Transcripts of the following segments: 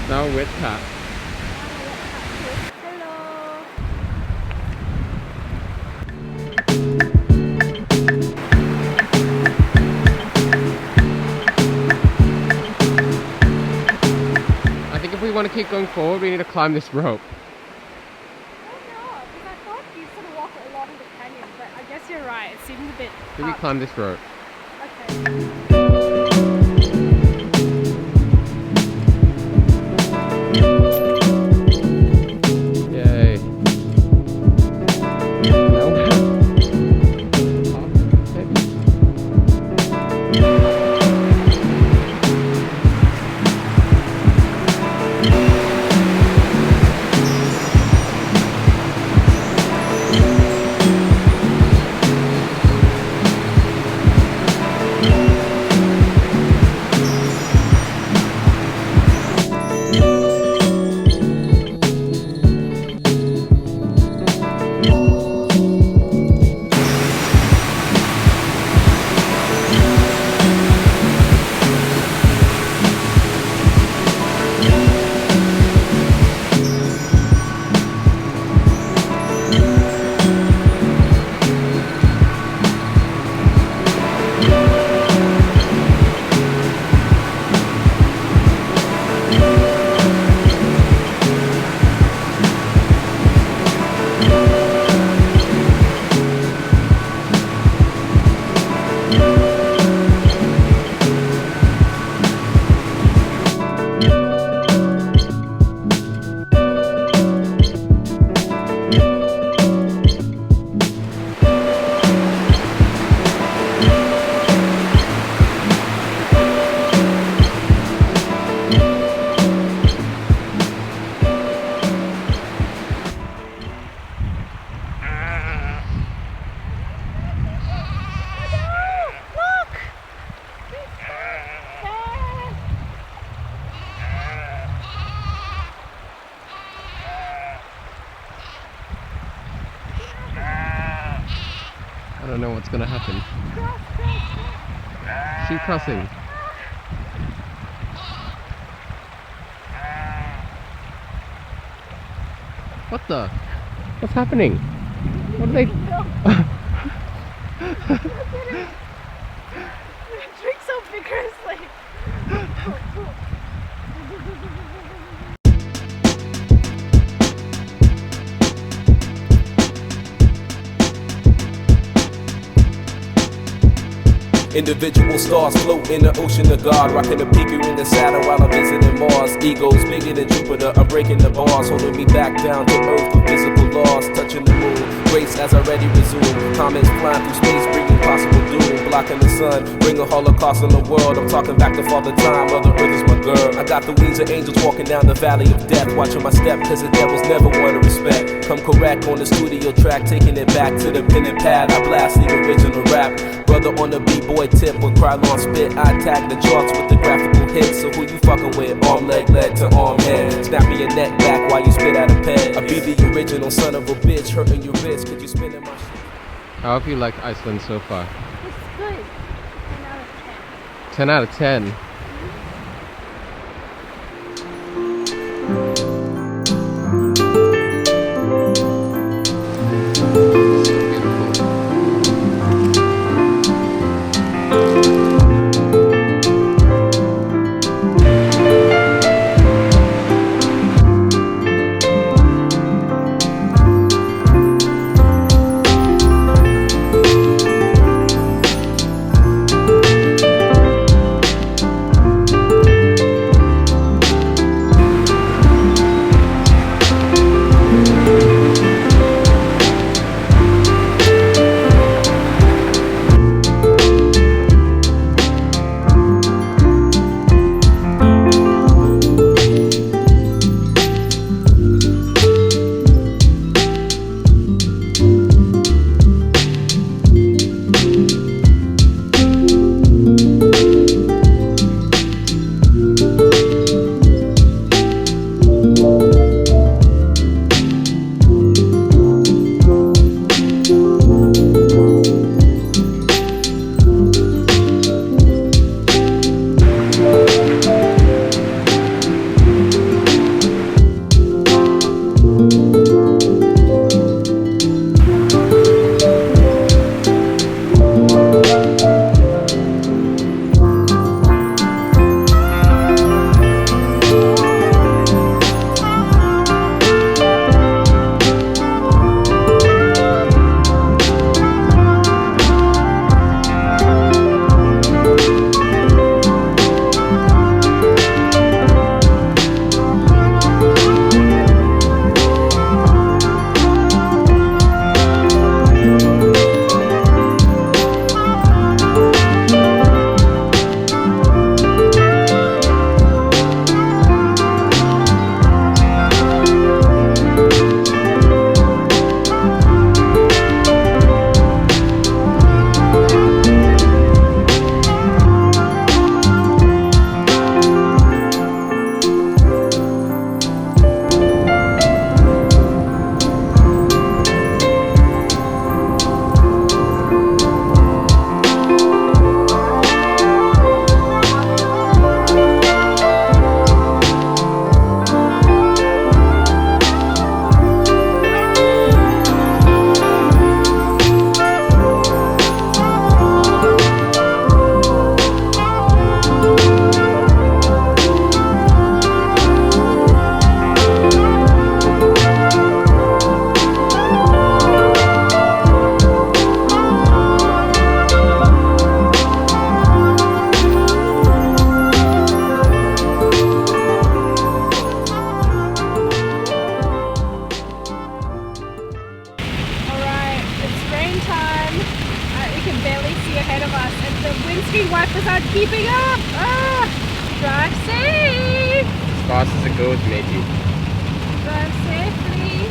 Now with cat. Hello. I think if we want to keep going forward, we need to climb this rope. Because I thought you sort of walk along the canyon, but I guess you're right. It seems a bit. Do we climb this rope? Okay. Yay. No. I don't know what's gonna happen. Keep crossing. What the? What's happening? What are they? Drink so vigorously. Individual stars float in the ocean of God, rocking the beaker in the saddle while I'm visiting Mars. Egos bigger than Jupiter, I'm breaking the bars, holding me back down to earth with physical laws, touching the moon. Grace as I ready resume. Comets flying through space, bringing possible doom, blocking the sun, bring a holocaust on the world. I'm talking back to Father Time, Mother Earth is my girl. I got the wings of angels walking down the valley of death, watching my step, cause the devils never want to respect. Come correct on the studio track, taking it back to the pen and pad. I blast the original rap. Brother on the b-boy tip, when Krylon spit, I tag the charts with the graphical hits. So who you fucking with? Arm, leg, to arm, head. Snapping your neck back while you spit out a pen. I be the original son of a bitch, hurting your wrist, could you spin in my shit? How have you liked Iceland so far? It's good. 10 10 out of 10. out of 10. keeping up! Ah! Drive safe! As fast as it goes, matey. Drive safely!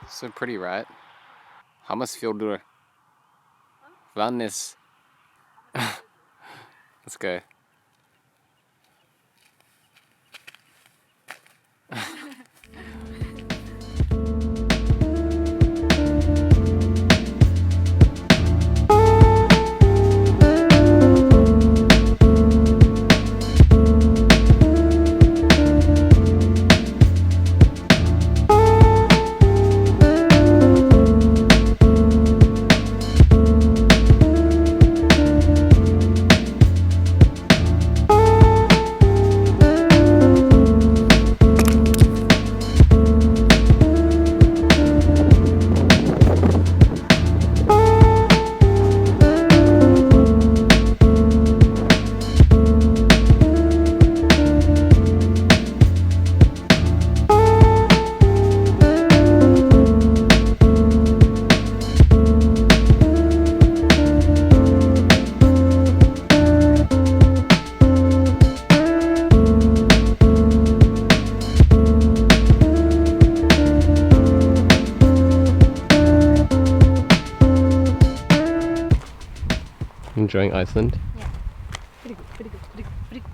So pretty, right? How much fuel do run this? Let's go. Enjoying Iceland? Yeah. Pretty good, pretty good, pretty good, pretty good.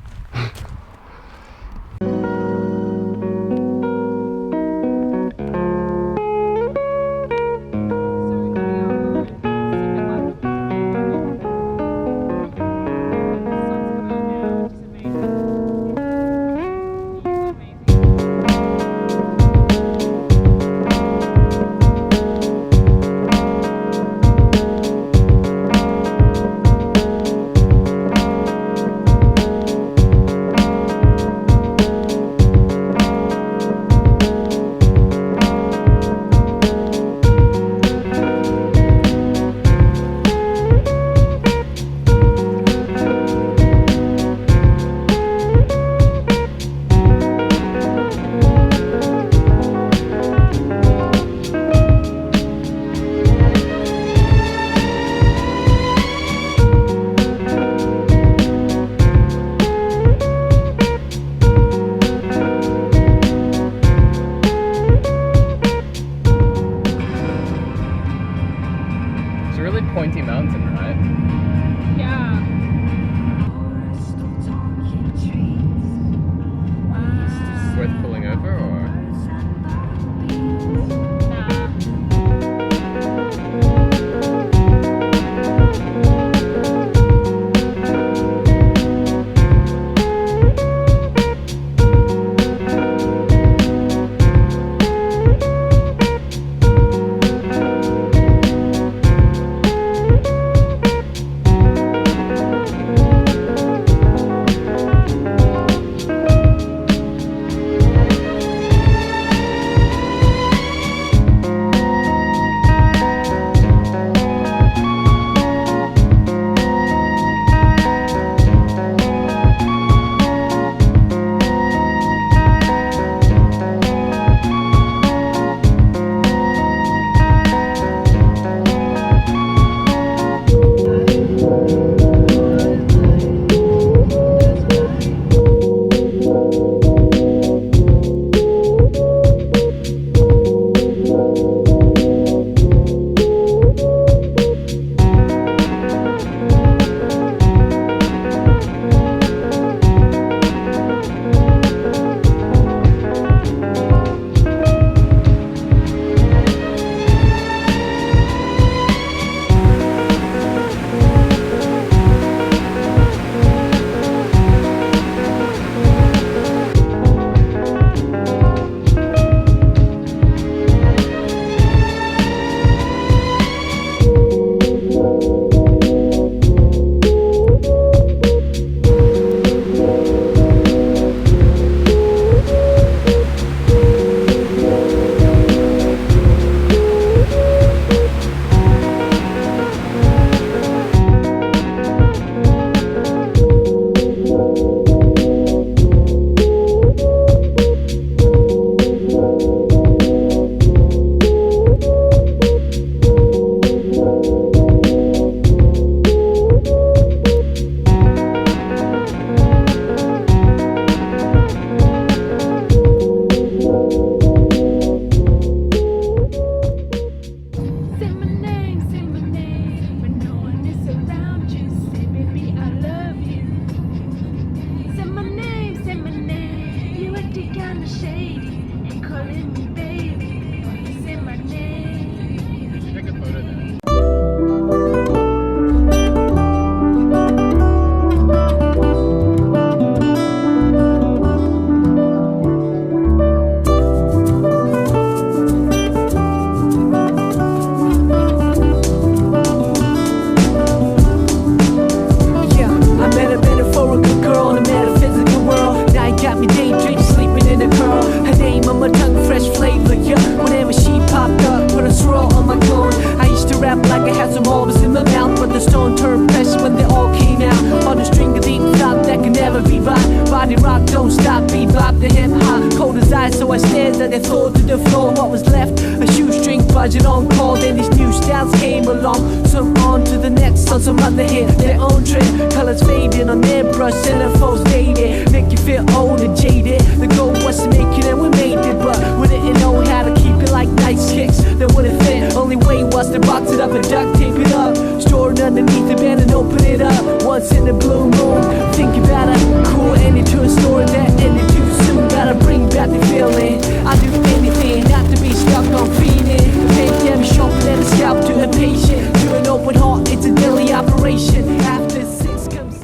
So I stared at the floor to the floor. What was left? A shoestring budget on call. Then these new styles came along. Some on to the next, on some other hit their own trend. Colors fading on their brush, centerfolds dated. Make you feel old and jaded. The goal was to make it and we made it, but we didn't know how to keep it like nice kicks that wouldn't fit. Only way was to box it up and duct tape it up. Store it underneath the bed and open it up. Once in the blue moon, think about a cool ending to a story that ended too soon. Gotta bring back the feeling. I do anything not to be stuck on feeling. Make them sharper than a scalp to a patient. To an open heart, it's a daily operation. After 6 comes.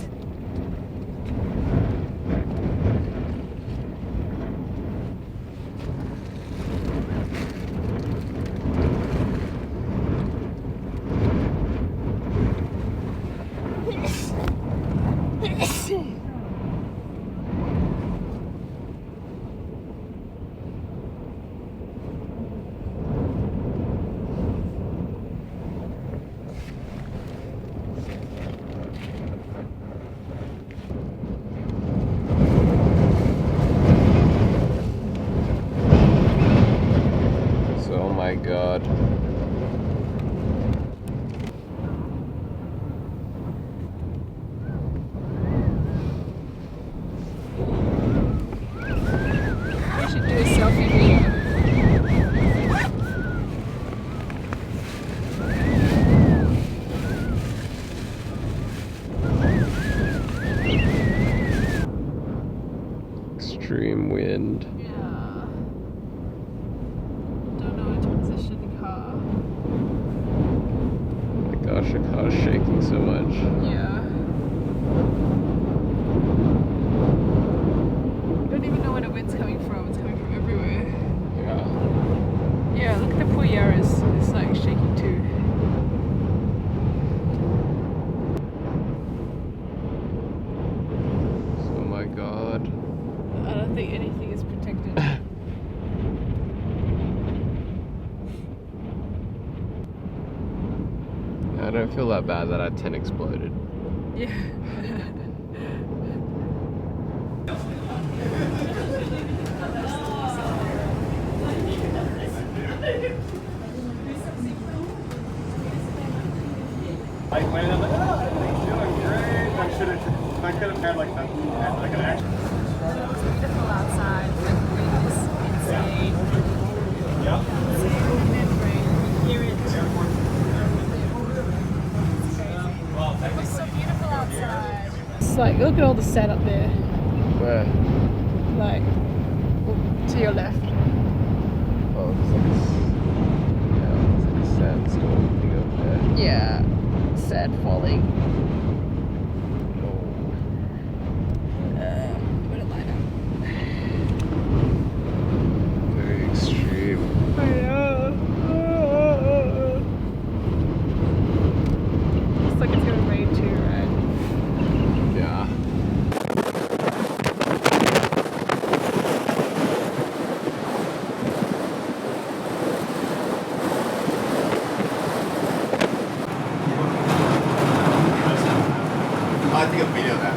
Oh my god. We should do a selfie video. Extreme wind. Yeah. Don't know how to position the car. Oh my gosh, the car's shaking so much. Yeah. Don't even know where the wind's coming from. It's coming from everywhere. Yeah. Yeah, look at the Puyera's. It's like shaking too. Oh my god. I don't think anything is protected. I don't feel that bad that our tent exploded. Yeah. I went and I'm like, oh, he's doing great. I could have had like an action. It's beautiful outside. The wind is insane. Yeah. Insane wind and rain. You hear it. It's crazy. It was so beautiful outside. It's like, look at all the sand up there. Where? Like, to your left. Oh, it's like a sandstorm thing up there. Yeah. Sand falling. Put it line up. Very extreme. I know. Looks like it's gonna rain too, right? Yeah. I think a video of that.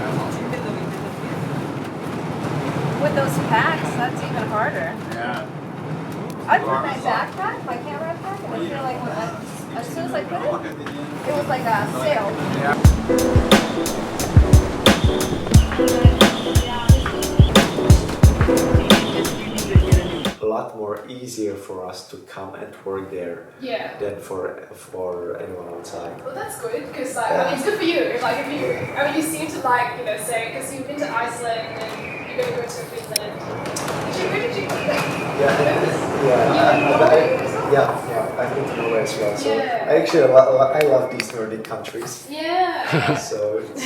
With those packs, that's even harder. Yeah. I put my backpack, my camera backpack, and I feel like as soon as I put it, it was like a sail. A lot more easier for us to come and work there Yeah. than for anyone outside. Well, that's good because like I mean, it's good for you. Like if you, I mean, you seem to like say because you've been to Iceland and you're gonna go to Finland. Where did you go? Yeah, I've been to Norway as well. So Yeah. I actually I love these Nordic countries. Yeah. So it's